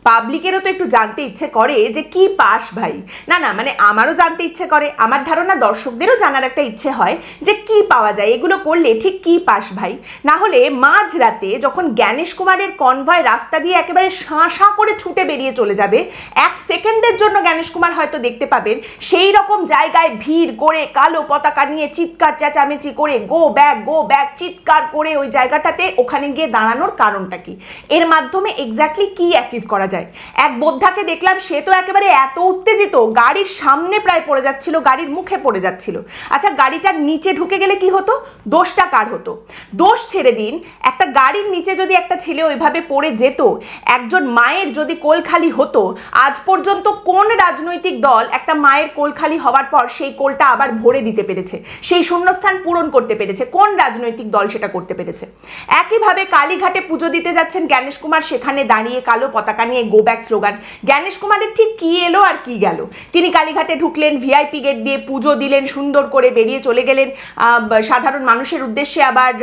পাবলিকেরও তো একটু জানতে ইচ্ছে করে যে কি পাস ভাই। না না, মানে আমারও জানতে ইচ্ছে করে, আমার ধারণা দর্শকদেরও জানার একটা ইচ্ছে হয় যে কি পাওয়া যায়, এগুলো করলে ঠিক কি পাস ভাই। না হলে মাঝরাতে যখন জ্ঞানেশ কুমারের কনভয় রাস্তা দিয়ে একেবারে শাঁ শাঁ করে ছুটে বেরিয়ে চলে যাবে, 1 সেকেন্ডের জন্য জ্ঞানেশ কুমার হয়তো দেখতে পাবেন সেই রকম জায়গায় ভিড় করে কালো পতাকা নিয়ে চিৎকার চেঁচামেচি করে গো ব্যাক চিৎকার করে ওই জায়গাটাতে ওখানে গিয়ে দাঁড়ানোর কারণটা কি, এর মাধ্যমে এক্স্যাক্টলি কি অ্যাচিভ করা যায়। এক বোদ্ধাকে দেখলাম, সে তো একেবারে এত উত্তেজিত, গাড়ির সামনে প্রায় পড়ে যাচ্ছিল, গাড়ির মুখে পড়ে যাচ্ছিল। আচ্ছা, গাড়িটার নিচে ঢুকে গেলে কি হতো? দোষটা কার হতো? দোষ ছেড়ে দিন, একটা গাড়ির নিচে যদি একটা ছেলে ওইভাবে পড়ে যেত, একজন মায়ের যদি কোল খালি হতো, আজ পর্যন্ত কোন রাজনৈতিক দল একটা মায়ের কোল খালি হওয়ার পর সেই কোলটা আবার ভরে দিতে পেরেছে, সেই শূন্যস্থান পূরণ করতে পেরেছে? কোন রাজনৈতিক দল সেটা করতে পেরেছে? একইভাবে কালীঘাটে পুজো দিতে যাচ্ছেন জ্ঞানেশ কুমার, সেখানে দাঁড়িয়ে কালো পতাকা নিয়ে গো ব্যাক স্লোগান। জ্ঞানেশ কুমারের ঠিক কি এলো আর কি গেল? তিনি কালীঘাটে ঢুকলেন, ভিআইপি গেট দিয়ে পুজো দিলেন, সুন্দর করে বেরিয়ে চলে গেলেন, সাধারণ মানুষের উদ্দেশ্যে আবার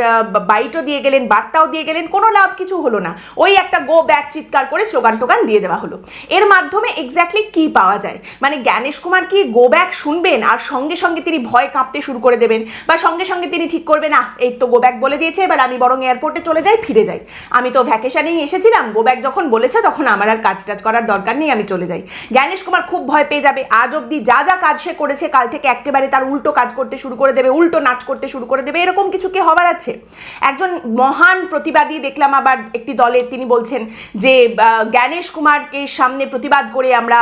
বাইটও দিয়ে গেলেন, বার্তাও দিয়ে গেলেন, কোনো লাভ কিছু হলো না। ওই একটা গো ব্যাক চিৎকার করে স্লোগান টোগান দিয়ে দেওয়া হলো। এর মাধ্যমে এক্স্যাক্টলি কি পাওয়া যায়? মানে জ্ঞানেশ কুমার কি গো ব্যাক শুনবেন আর সঙ্গে সঙ্গে তিনি ভয় কাঁপতে শুরু করে দেবেন, বা সঙ্গে সঙ্গে তিনি ঠিক করবেন না এই তো গো ব্যাক বলে দিয়েছে, এবার আমি বরং এয়ারপোর্টে চলে যাই, ফিরে যাই, আমি তো ভ্যাকেশনেই এসেছিলাম, গো ব্যাক যখন বলেছে তখন আমার আর কাজ টাজ করার দরকার নেই, আমি চলে যাই। জ্ঞানেশ কুমার খুব ভয় পেয়ে যাবে, আজ অব্দি যা যা কাজ সে করেছে কাল থেকে একেবারে তার উল্টো কাজ করতে শুরু করে দেবে, উল্টো নাচ করতে শুরু করে দেবে। এরকম কিছু কি হবার আছে? একজন মহান প্রতিবাদী দেখলাম আবার একটি দলের, তিনি বলছেন যে জ্ঞানেশ কুমারকে সামনে প্রতিবাদ করে আমরা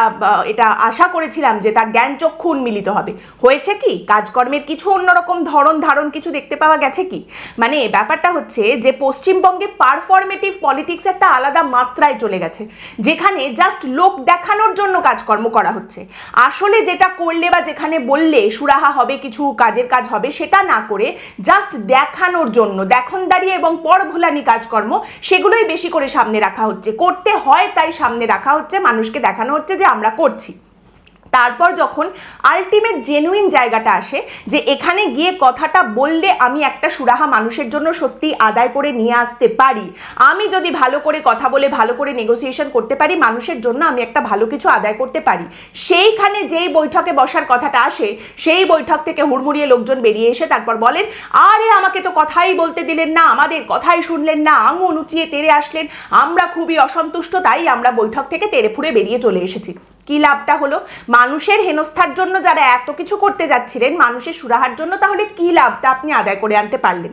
এটা আশা করেছিলাম যে তার জ্ঞান চক্ষু উন্মিলিত হবে। হয়েছে কি? কাজকর্মের কিছু অন্যরকম ধরন ধারণ কিছু দেখতে পাওয়া গেছে কি? মানে ব্যাপারটা হচ্ছে যে পশ্চিমবঙ্গে পারফরমেটিভ পলিটিক্স একটা আলাদা মাত্রায় চলে গেছে, যেখানে জাস্ট লোক দেখানোর জন্য কাজকর্ম করা হচ্ছে। আসলে যেটা করলে বা যেখানে বললে সুরাহা হবে, কিছু কাজের কাজ হবে, সেটা না করে জাস্ট দেখানোর জন্য দেখনদারি এবং পরভোলানি কাজকর্ম, সেগুলোই বেশি করে সামনে রাখা হচ্ছে। করতে হয় তাই সামনে রাখা হচ্ছে, মানুষকে দেখানো হচ্ছে যে আমরা করছি। তারপর যখন আলটিমেট জেনুইন জায়গাটা আসে, যে এখানে গিয়ে কথাটা বললে আমি একটা সুরাহা মানুষের জন্য সত্যি আদায় করে নিয়ে আসতে পারি, আমি যদি ভালো করে কথা বলে ভালো করে নেগোসিয়েশন করতে পারি, মানুষের জন্য আমি একটা ভালো কিছু আদায় করতে পারি, সেইখানে যেই বৈঠকে বসার কথাটা আসে, সেই বৈঠক থেকে হুড়মুড়িয়ে লোকজন বেরিয়ে এসে তারপর বলেন, আরে আমাকে তো কথাই বলতে দিলেন না, আমাদের কথাই শুনলেন না, আঙুল উঁচিয়ে তেড়ে আসলেন, আমরা খুবই অসন্তুষ্ট, তাই আমরা বৈঠক থেকে তেড়ে ফুড়ে বেরিয়ে চলে এসেছি। কি লাভটা হলো? মানুষের হেনস্থার জন্য যারা এত কিছু করতে যাচ্ছিলেন, মানুষের সুরাহার জন্য তাহলে কি লাভটা আপনি আদায় করে আনতে পারলেন?